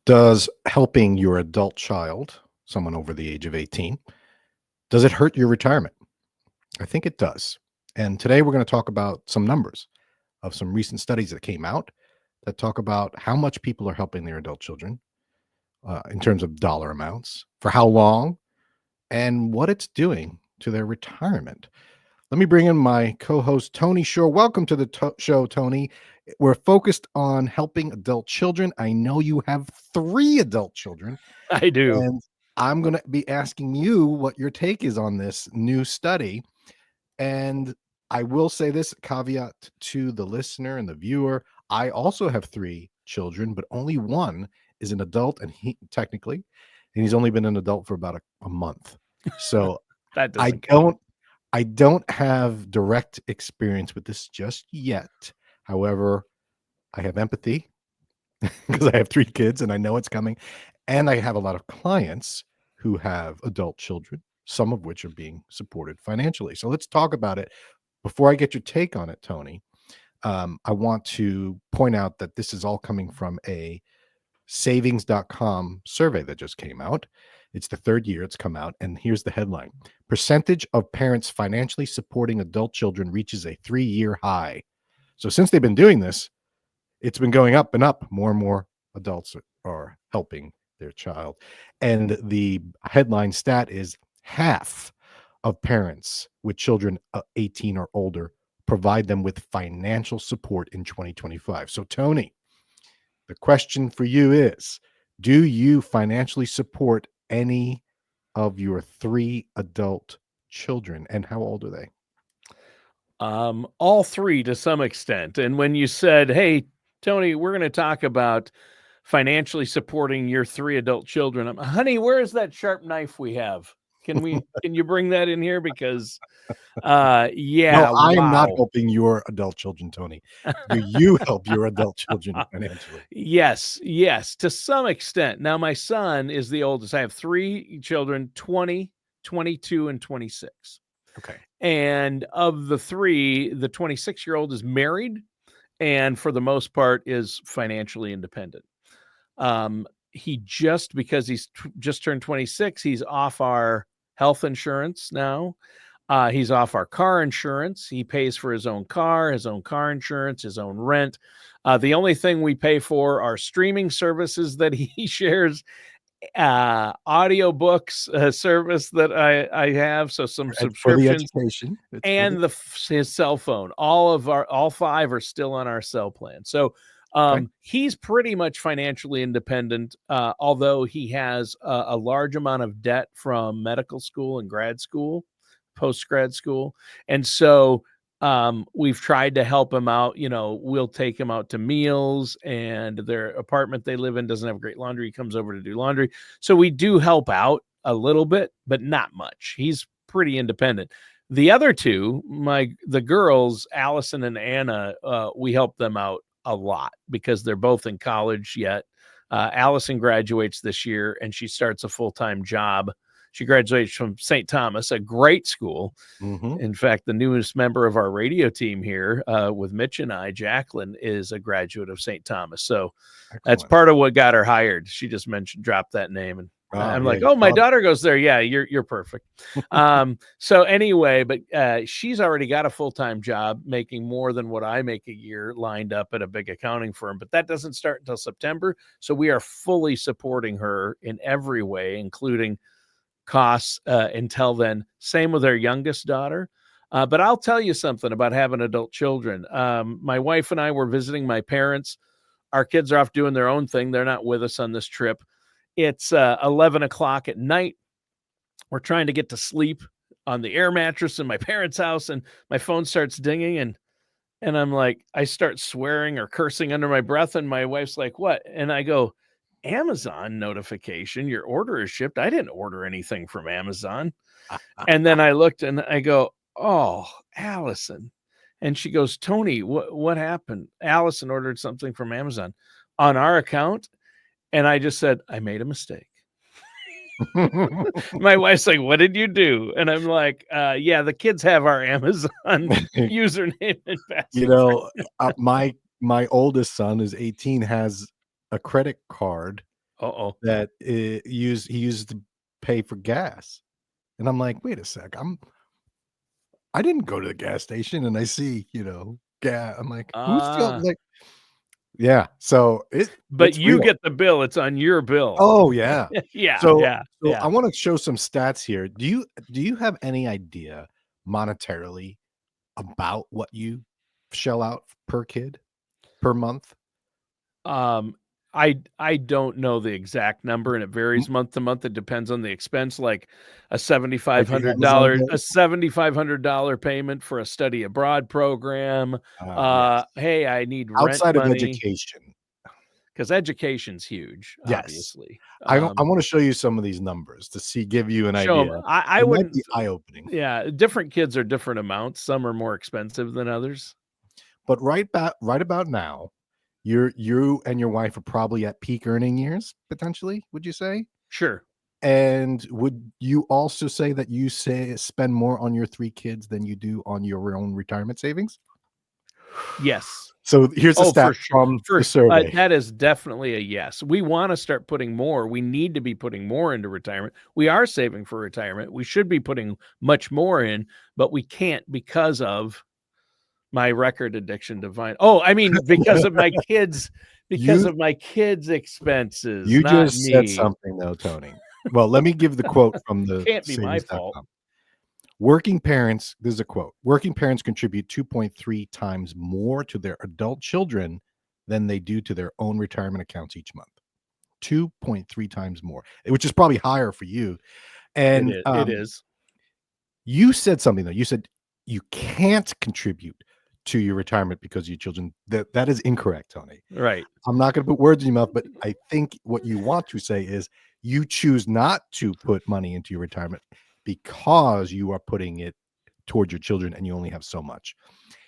Does helping your adult child, someone over the age of 18, does it hurt your retirement? I think it does. And today we're going to talk about some numbers of some recent studies that came out that talk about how much people are helping their adult children in terms of dollar amounts, for how long, and what it's doing to their retirement. Let me bring in my co-host, Tony Shore. Welcome to the show, Tony. We're focused on helping adult children. I know you have 3 adult children. I do. And I'm going to be asking you what your take is on this new study. And I will say this caveat to the listener and the viewer. I also have 3 children, but only one is an adult, and he's only been an adult for about a month. So That doesn't count. I don't have direct experience with this just yet. However, I have empathy because I have 3 kids and I know it's coming. And I have a lot of clients who have adult children, some of which are being supported financially. So let's talk about it. Before I get your take on it, Tony, I want to point out that this is all coming from a savings.com survey that just came out. It's the 3rd year it's come out. And here's the headline. Percentage of parents financially supporting adult children reaches a 3-year high. So since they've been doing this, it's been going up and up. More and more adults are helping their child. And the headline stat is half of parents with children 18 or older provide them with financial support in 2025. So Tony, the question for you is, do you financially support any of your 3 adult children, and how old are they? All 3 to some extent. And when you said, hey, Tony, we're going to talk about financially supporting your 3 adult children, honey, where is that sharp knife we have? Can you bring that in here? Because No, I am not wow. helping your adult children, Tony. Do you help your adult children financially? Yes, to some extent. Now, my son is the oldest. I have 3 children, 20, 22, and 26. Okay. And of the 3, the 26-year-old is married and for the most part is financially independent. Because he's just turned 26, he's off our health insurance now. He's off our car insurance. He pays for his own car insurance, his own rent. The only thing we pay for are streaming services that he shares, audiobooks service that I have. So some subscriptions for the education and his cell phone. All 5 are still on our cell plan. So he's pretty much financially independent, although he has a large amount of debt from medical school and grad school, post-grad school. And so we've tried to help him out. We'll take him out to meals, and their apartment they live in doesn't have great laundry. He comes over to do laundry. So we do help out a little bit, but not much. He's pretty independent. The other 2, the girls, Allison and Anna, we help them out a lot because they're both in college yet. Allison graduates this year and she starts a full-time job. She graduates from St. Thomas, a great school. Mm-hmm. In fact, the newest member of our radio team here with Mitch and I, Jacqueline, is a graduate of St. Thomas. So That's part of what got her hired. She just dropped that name, and I'm like, oh, my daughter goes there. Yeah, you're perfect. So anyway, but she's already got a full-time job making more than what I make a year lined up at a big accounting firm, but that doesn't start until September. So we are fully supporting her in every way, including costs until then. Same with our youngest daughter. But I'll tell you something about having adult children. My wife and I were visiting my parents. Our kids are off doing their own thing. They're not with us on this trip. It's 11 o'clock at night. We're trying to get to sleep on the air mattress in my parents' house, and my phone starts dinging, and I'm like, I start swearing or cursing under my breath, and my wife's like, what? And I go, Amazon notification, your order is shipped. I didn't order anything from Amazon. And then I looked and I go, oh, Allison. And she goes, Tony, what happened? Allison ordered something from Amazon on our account. And I just said, I made a mistake. My wife's like, what did you do? And I'm like, yeah, the kids have our Amazon username and password. My oldest son is 18, has a credit card that he uses to pay for gas. And I'm like, wait a sec, I didn't go to the gas station and I see, gas. I'm like, who's feeling like, yeah. So but it's you real. get the bill. It's on your bill. Oh yeah. Yeah. So I want to show some stats here. Do you have any idea monetarily about what you shell out per kid per month? I don't know the exact number, and it varies month to month. It depends on the expense, like a Like the Amazon bill? $7,500 payment for a study abroad program. Yes. Hey, I need rent Outside of money, education. because education's huge, Yes. obviously. I want to show you some of these numbers to give you an Show idea. them. I It might wouldn't. be eye-opening. Yeah, different kids are different amounts. Some are more expensive than others. But right about now, you and your wife are probably at peak earning years, potentially, would you say? Sure. And would you also say that you spend more on your 3 kids than you do on your own retirement savings? Yes. So here's a Oh, stat for sure. from the survey. That is definitely a yes. We want to start putting more. We need to be putting more into retirement. We are saving for retirement. We should be putting much more in, but we can't because of my record addiction to Vine. Oh, I mean, because of my kids, You expenses, you not just said me. something though, Tony. Well, let me give the quote from the Can't be my fault. savings.com. Working parents, this is a quote. Working parents contribute 2.3 times more to their adult children than they do to their own retirement accounts each month. 2.3 times more, which is probably higher for you. And It is. you said something though. You said you can't contribute to your retirement because of your children. That is incorrect, Tony. Right. I'm not going to put words in your mouth, but I think what you want to say is you choose not to put money into your retirement because you are putting it toward your children and you only have so much.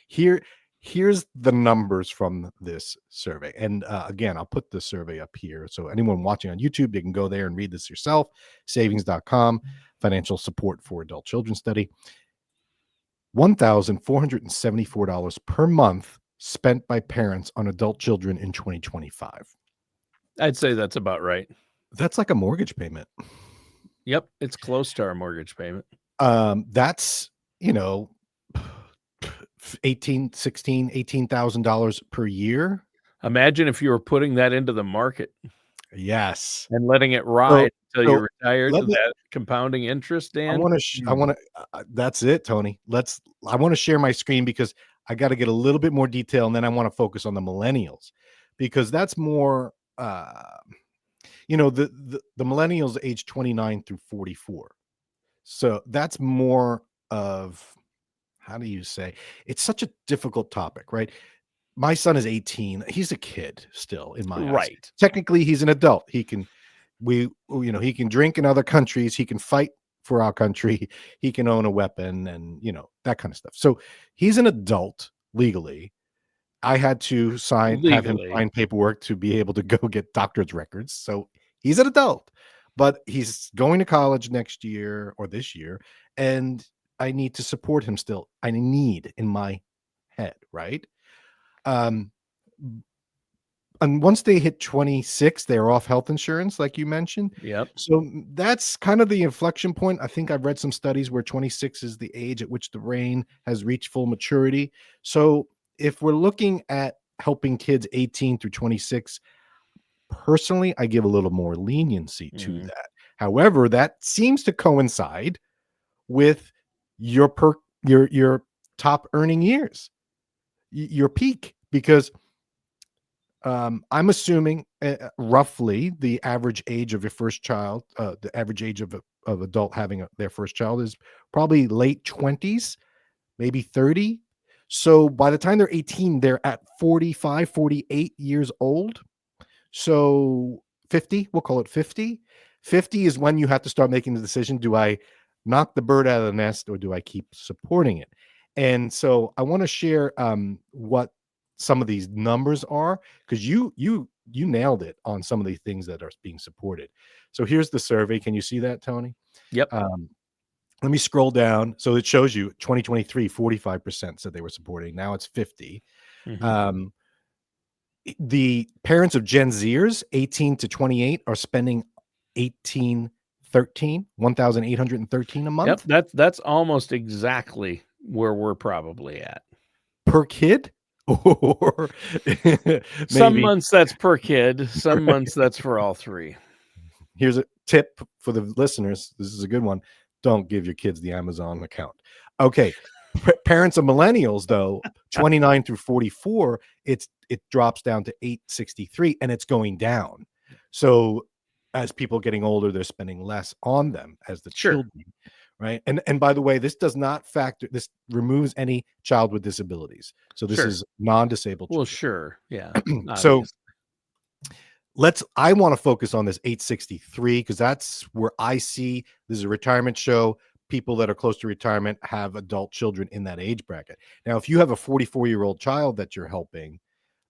Here's the numbers from this survey. And again, I'll put the survey up here. So anyone watching on YouTube, they can go there and read this yourself. Savings.com, financial support for adult children study. $1,474 per month spent by parents on adult children in 2025. I'd say that's about right. That's like a mortgage payment. Yep. It's close to our mortgage payment. That's, $18,000 per year. Imagine if you were putting that into the market. Yes. And letting it ride until you're retired. let me- That compounding interest, Dan. I want to, that's it, Tony. I want to share my screen because I got to get a little bit more detail and then I want to focus on the millennials because that's more, the millennials age 29 through 44. So that's more of, how do you say, it's such a difficult topic, right? My son is 18. He's a kid still in my eyes. Right. Technically, he's an adult. He can drink in other countries. He can fight for our country. He can own a weapon and, that kind of stuff. So he's an adult legally. I had to have him sign paperwork to be able to go get doctor's records. So he's an adult, but he's going to college next year or this year. And I need to support him still. I need in my head, right? And once they hit 26, they're off health insurance, like you mentioned. Yep. So that's kind of the inflection point. I think I've read some studies where 26 is the age at which the brain has reached full maturity. So if we're looking at helping kids 18 through 26, personally, I give a little more leniency to that. However, that seems to coincide with your top earning years, your peak, because I'm assuming roughly the average age of your first child, the average age of adult having their first child is probably late 20s, maybe 30. So by the time they're 18, they're at 45, 48 years old. So 50, we'll call it 50. 50 is when you have to start making the decision. Do I knock the bird out of the nest or do I keep supporting it? And so I want to share what some of these numbers are, because you nailed it on some of the things that are being supported. So here's the survey. Can you see that, Tony? Yep. Let me scroll down. So it shows you 2023, 45% said they were supporting. Now it's 50. The parents of Gen Zers, 18 to 28, are spending $1,813 a month. Yep, that's almost exactly where we're probably at. Per kid? Or some maybe months that's per kid, some months that's for all three. Here's a tip for the listeners. This is a good one. Don't give your kids the Amazon account. Okay. Parents of millennials, though, 29 through 44, it drops down to 863, and it's going down. So as people getting older, they're spending less on them as the children, right? And by the way, this removes any child with disabilities. So this is non-disabled children. Well, sure. Yeah. So I want to focus on this 863 because that's where I see this is a retirement show. People that are close to retirement have adult children in that age bracket. Now, if you have a 44-year-old child that you're helping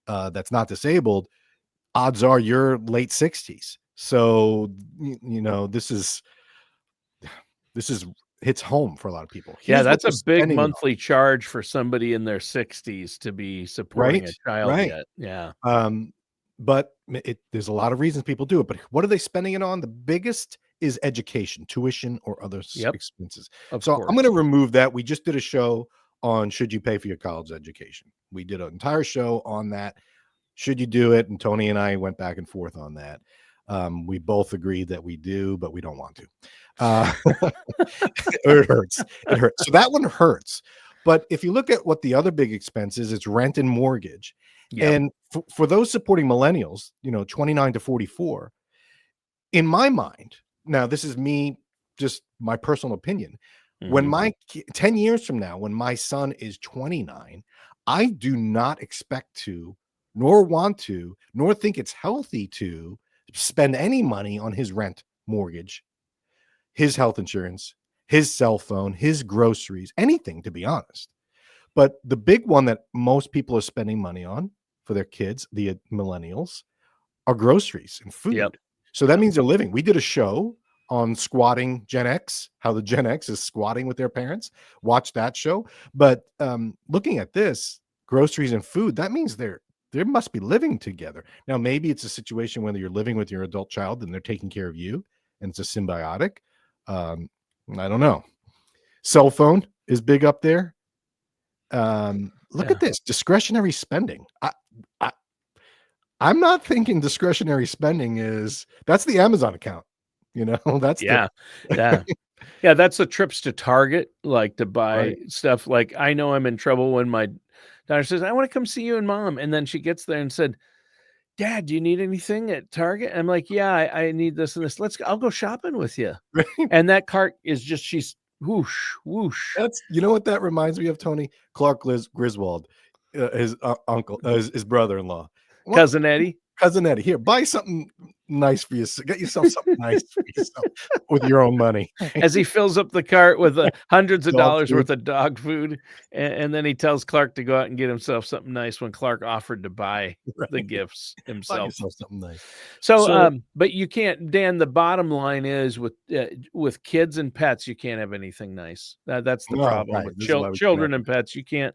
that's not disabled, odds are you're late 60s. So, this hits home for a lot of people. Yeah, that's a big monthly charge for somebody in their 60s to be supporting a child yet. Yeah. But there's a lot of reasons people do it. But what are they spending it on? The biggest is education, tuition, or other expenses. So I'm going to remove that. We just did a show on should you pay for your college education. We did an entire show on that. Should you do it? And Tony and I went back and forth on that. We both agreed that we do, but we don't want to. It hurts. It hurts. So that one hurts. But if you look at what the other big expense is, it's rent and mortgage. Yep. And for those supporting millennials, 29 to 44, in my mind, now this is me, just my personal opinion. Mm-hmm. When 10 years from now, when my son is 29, I do not expect to, nor want to, nor think it's healthy to spend any money on his rent, mortgage, his health insurance, his cell phone, his groceries, anything, to be honest. But the big one that most people are spending money on for their kids, the millennials, are groceries and food. Yep. So that means they're living. We did a show on squatting Gen X, how the Gen X is squatting with their parents. Watch that show. But looking at this, groceries and food, that means they must be living together. Now, maybe it's a situation where you're living with your adult child and they're taking care of you, and it's a symbiotic. I don't know. Cell phone is big up there. Look at this discretionary spending. I'm not thinking discretionary spending that's the Amazon account. That's that's the trips to Target, like to buy stuff. Like I know I'm in trouble when my daughter says, I want to come see you and mom. And then she gets there and said, Dad, do you need anything at Target? I'm like, yeah, I need this and this. I'll go shopping with you. Right. And that cart is just, she's whoosh, whoosh. That's, what that reminds me of, Tony? Clark Griswold, his uncle, his brother-in-law. Cousin Eddie. Cousin Eddie, here, buy something nice for you. Get yourself something nice for yourself with your own money. As he fills up the cart with hundreds of dollars worth of dog food. And then he tells Clark to go out and get himself something nice when Clark offered to buy the gifts himself. Buy yourself something nice. So but you can't, Dan, the bottom line is with kids and pets, you can't have anything nice. That's the problem with children and pets. You can't.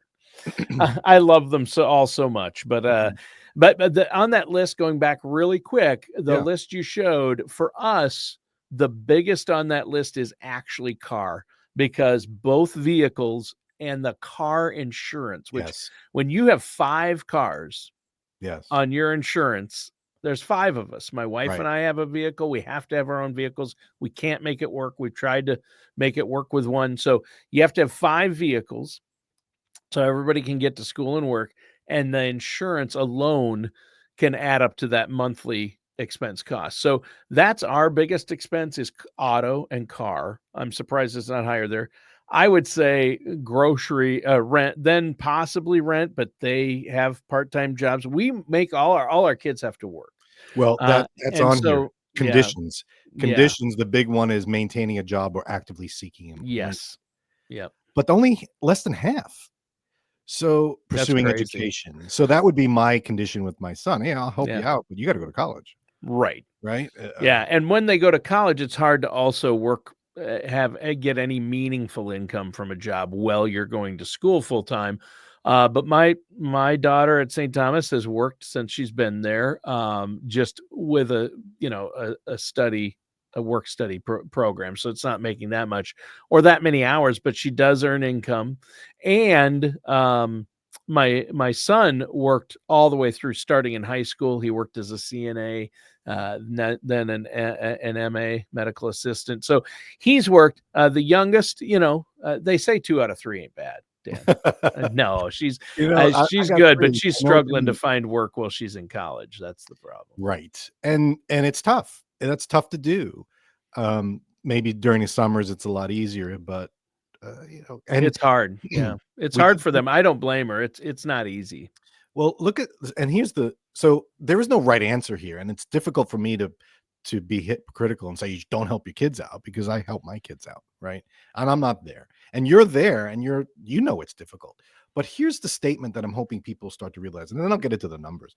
I love them so much, but on that list, going back really quick, the list you showed for us, the biggest on that list is actually car, because both vehicles and the car insurance, which when you have 5 cars on your insurance, there's 5 of us. My wife and I have a vehicle. We have to have our own vehicles. We can't make it work. We've tried to make it work with one. So you have to have 5 vehicles so everybody can get to school and work. And the insurance alone can add up to that monthly expense cost. So that's our biggest expense is auto and car. I'm surprised it's not higher there. I would say grocery, rent, then possibly rent, but they have part-time jobs. We make all our kids have to work. Well, that's on here. Conditions. Conditions. The big one is maintaining a job or actively seeking employment. Yes. Yep. But only less than half. So pursuing education. So that would be my condition with my son. Hey, I'll help you out, but you got to go to college. Right. Right. And when they go to college, it's hard to also work, get any meaningful income from a job while you're going to school full time. But my daughter at St. Thomas has worked since she's been there, just with a work study program. So it's not making that much or that many hours, but she does earn income. And my son worked all the way through, starting in high school. He worked as a CNA, then an MA, medical assistant. So he's worked. The youngest, they say 2 out of 3 ain't bad, Dan. No, she's she's good, but she's struggling to find work while she's in college. That's the problem. Right. And it's tough. And that's tough to do. Maybe during the summers it's a lot easier, but and it's hard. Yeah. It's hard for them. I don't blame her. It's not easy. Well, so there is no right answer here. And it's difficult for me to be hypocritical and say you don't help your kids out, because I help my kids out, right? And I'm not there. And you're there, and it's difficult. But here's the statement that I'm hoping people start to realize, and then I'll get into the numbers.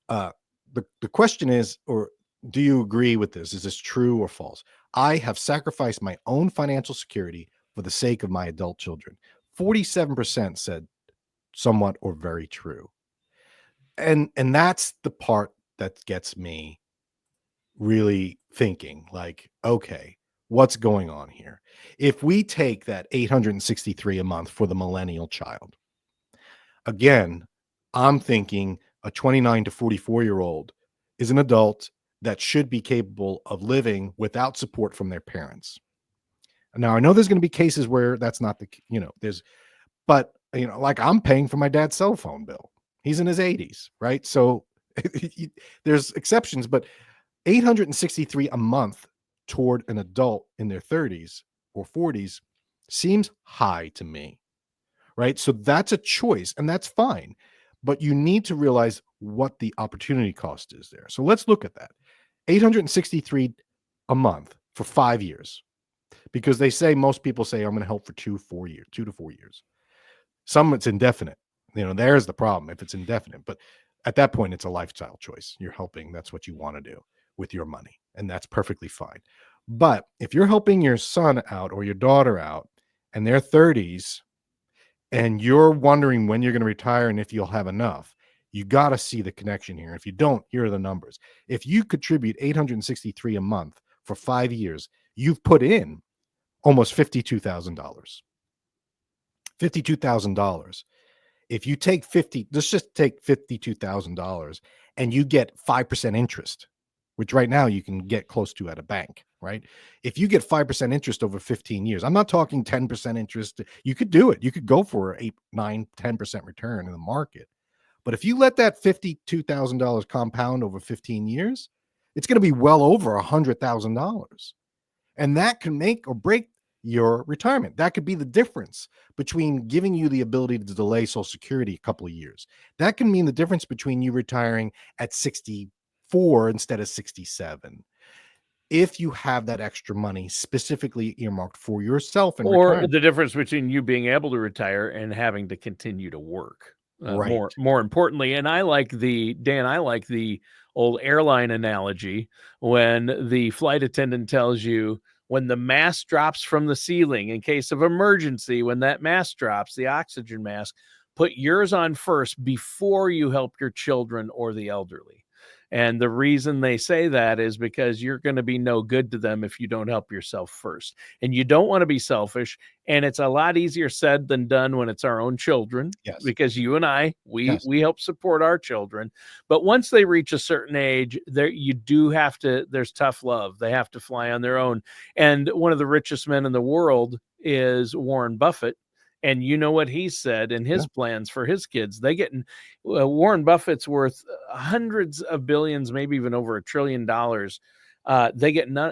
The question is, or do you agree with this? Is this true or false? I have sacrificed my own financial security for the sake of my adult children. 47% said somewhat or very true. And that's the part that gets me really thinking, like, okay, what's going on here? If we take that $863 a month for the millennial child, again, I'm thinking a 29 to 44-year-old is an adult that should be capable of living without support from their parents. Now, I know there's going to be cases where that's not but like I'm paying for my dad's cell phone bill. He's in his 80s, right? So there's exceptions, but $863 a month toward an adult in their 30s or 40s seems high to me, right? So that's a choice, and that's fine. But you need to realize what the opportunity cost is there. So let's look at that. $863 a month for 5 years, because most people say, I'm going to help for 2 to 4 years. Some it's indefinite. There's the problem if it's indefinite. But at that point, it's a lifestyle choice. You're helping. That's what you want to do with your money, and that's perfectly fine. But if you're helping your son out or your daughter out and they're 30s, and you're wondering when you're going to retire and if you'll have enough, you got to see the connection here. If you don't, here are the numbers. If you contribute $863 a month for 5 years, you've put in almost $52,000. $52,000. If you take let's just take $52,000 and you get 5% interest, which right now you can get close to at a bank, right? If you get 5% interest over 15 years, I'm not talking 10% interest. You could do it. You could go for 8, 9, 10% return in the market. But if you let that $52,000 compound over 15 years, it's going to be well over $100,000. And that can make or break your retirement. That could be the difference between giving you the ability to delay Social Security a couple of years. That can mean the difference between you retiring at 64 instead of 67. If you have that extra money specifically earmarked for yourself and or retirement. The difference between you being able to retire and having to continue to work. Right. More importantly, and I like the old airline analogy when the flight attendant tells you, when the mask drops from the ceiling in case of emergency, when that mask drops, the oxygen mask, put yours on first before you help your children or the elderly. And the reason they say that is because you're going to be no good to them if you don't help yourself first. And you don't want to be selfish. And it's a lot easier said than done when it's our own children. Yes. Because you and I, we help support our children. But once they reach a certain age, there's tough love. They have to fly on their own. And one of the richest men in the world is Warren Buffett. And you know what he said in his plans for his kids. Warren Buffett's worth hundreds of billions, maybe even over $1 trillion.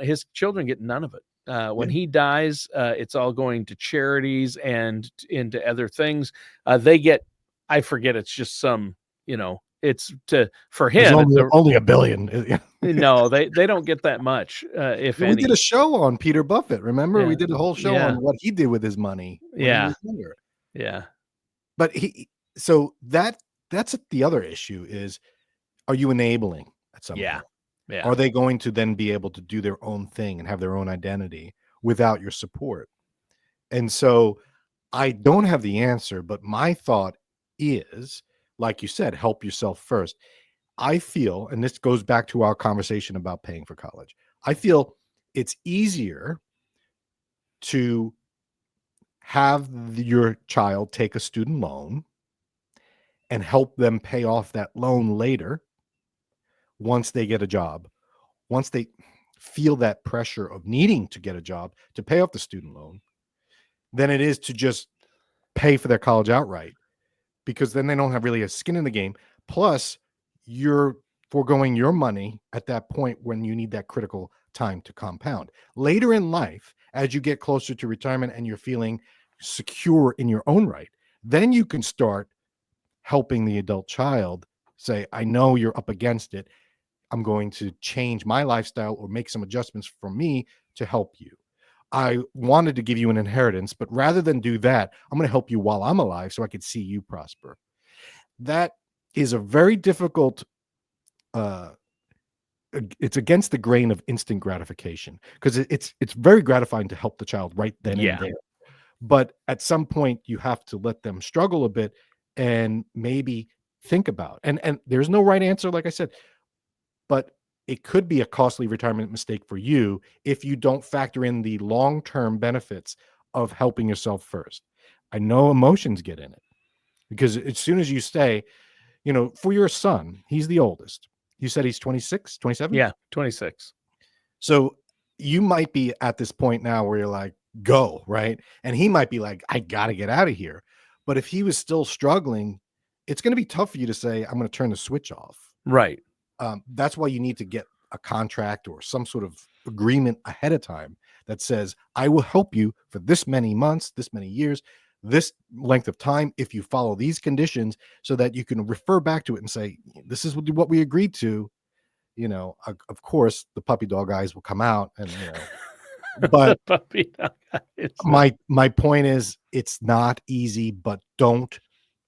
His children get none of it. When he dies, it's all going to charities and into other things. They get, I forget, it's just some, it's for him. Only $1 billion. No, they don't get that much. If any. We did a show on Peter Buffett. Remember, we did a whole show on what he did with his money. Yeah. But that's the other issue is, are you enabling at some point? Yeah. Are they going to then be able to do their own thing and have their own identity without your support? And so I don't have the answer, but my thought is, like you said, help yourself first. I feel, and this goes back to our conversation about paying for college, I feel it's easier to have your child take a student loan and help them pay off that loan later once they get a job, once they feel that pressure of needing to get a job to pay off the student loan, than it is to just pay for their college outright, because then they don't have really a skin in the game. Plus, you're foregoing your money at that point when you need that critical time to compound. Later in life, as you get closer to retirement and you're feeling secure in your own right, then you can start helping the adult child say, I know you're up against it. I'm going to change my lifestyle or make some adjustments for me to help you. I wanted to give you an inheritance, but rather than do that, I'm going to help you while I'm alive so I could see you prosper. That is a very difficult, it's against the grain of instant gratification, because it's very gratifying to help the child right then and there. But at some point you have to let them struggle a bit and maybe think about, and there's no right answer, like I said, but it could be a costly retirement mistake for you if you don't factor in the long-term benefits of helping yourself first. I know emotions get in it, because as soon as you say, for your son, he's the oldest. You said he's 26, 27? Yeah, 26. So you might be at this point now where you're like, go, right? And he might be like, I got to get out of here. But if he was still struggling, it's going to be tough for you to say, I'm going to turn the switch off. Right. That's why you need to get a contract or some sort of agreement ahead of time that says, I will help you for this many months, this many years, this length of time, if you follow these conditions, so that you can refer back to it and say, this is what we agreed to. Of course, the puppy dog eyes will come out, and but puppy dog eyes. My point is, it's not easy, but don't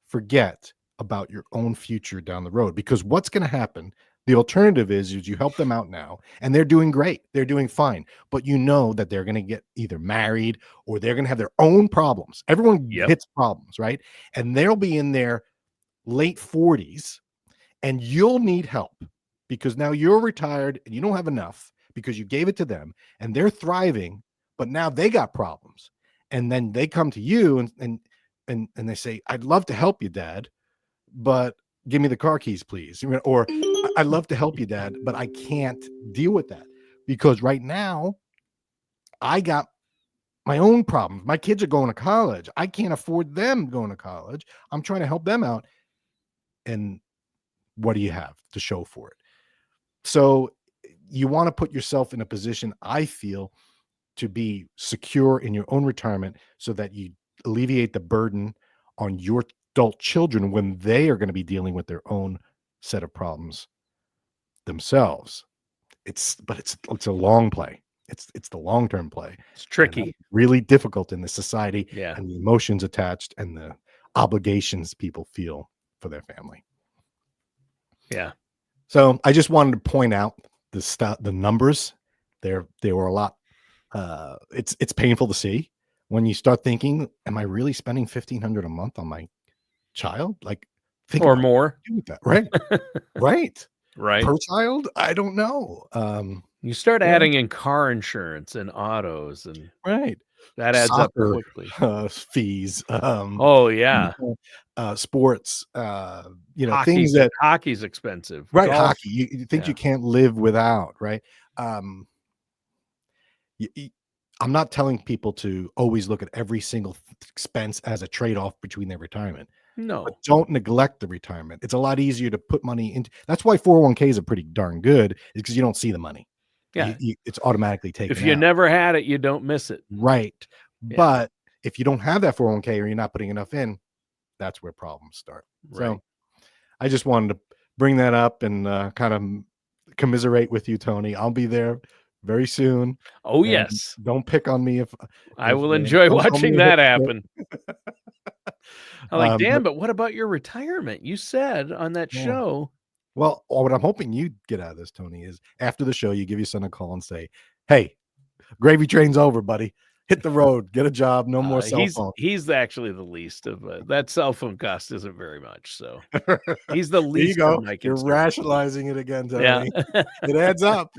forget about your own future down the road, because what's going to happen, the alternative is you help them out now and they're doing great, they're doing fine, but that they're going to get either married or they're going to have their own problems. Everyone hits problems, right? And they'll be in their late 40s and you'll need help, because now you're retired and you don't have enough because you gave it to them and they're thriving, but now they got problems. And then they come to you and they say, I'd love to help you, Dad, but give me the car keys, please. Or I'd love to help you, Dad, but I can't deal with that because right now I got my own problems. My kids are going to college. I can't afford them going to college. I'm trying to help them out. And what do you have to show for it? So you want to put yourself in a position, I feel, to be secure in your own retirement so that you alleviate the burden on your adult children when they are going to be dealing with their own set of problems themselves. It's a long play. It's the long-term play. It's tricky, really difficult in this society, and the emotions attached and the obligations people feel for their family. Yeah. So I just wanted to point out the numbers. They were a lot. It's painful to see when you start thinking, am I really spending $1,500 a month on my child? Like, think or more, that, right? right per child. I don't know. You start adding in car insurance and autos, and that adds up quickly. Fees. Sports. Things that hockey's expensive, right? Golf. Hockey. You think you can't live without, right? I'm not telling people to always look at every single expense as a trade-off between their retirement. No, but don't neglect the retirement. It's a lot easier to put money into. That's why 401ks are pretty darn good, is because you don't see the money. Yeah, it's automatically taken. If you never had it, you don't miss it. Right. Yeah. But if you don't have that 401k or you're not putting enough in, that's where problems start. Right. So I just wanted to bring that up and kind of commiserate with you, Tony. I'll be there very soon. Oh, yes. Don't pick on me if I will enjoy watching that happen. I'm like, Dan, but what about your retirement? You said on that show. Well, what I'm hoping you get out of this, Tony, is after the show, you give your son a call and say, hey, gravy train's over, buddy. hit the road, get a job, no more cell phone. He's actually the least of that cell phone cost isn't very much. So he's the There you least go. of my You're concerns. rationalizing it again, Tony. Yeah. It adds up.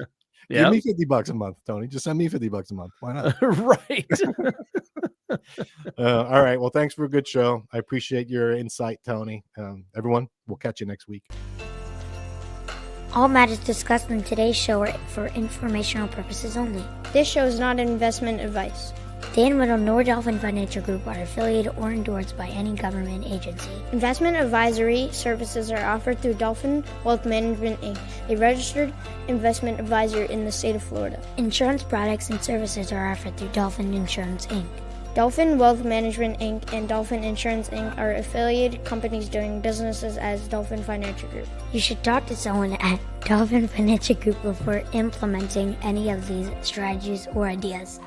Yeah. Give me $50 a month, Tony. Just send me $50 a month. Why not? Right. All right. Well, thanks for a good show. I appreciate your insight, Tony. Everyone, we'll catch you next week. All matters discussed in today's show are for informational purposes only. This show is not investment advice. Dan Riddle nor Dolphin Financial Group are affiliated or endorsed by any government agency. Investment advisory services are offered through Dolphin Wealth Management, Inc., a registered investment advisor in the state of Florida. Insurance products and services are offered through Dolphin Insurance, Inc. Dolphin Wealth Management, Inc. and Dolphin Insurance, Inc. are affiliated companies doing businesses as Dolphin Financial Group. You should talk to someone at Dolphin Financial Group before implementing any of these strategies or ideas.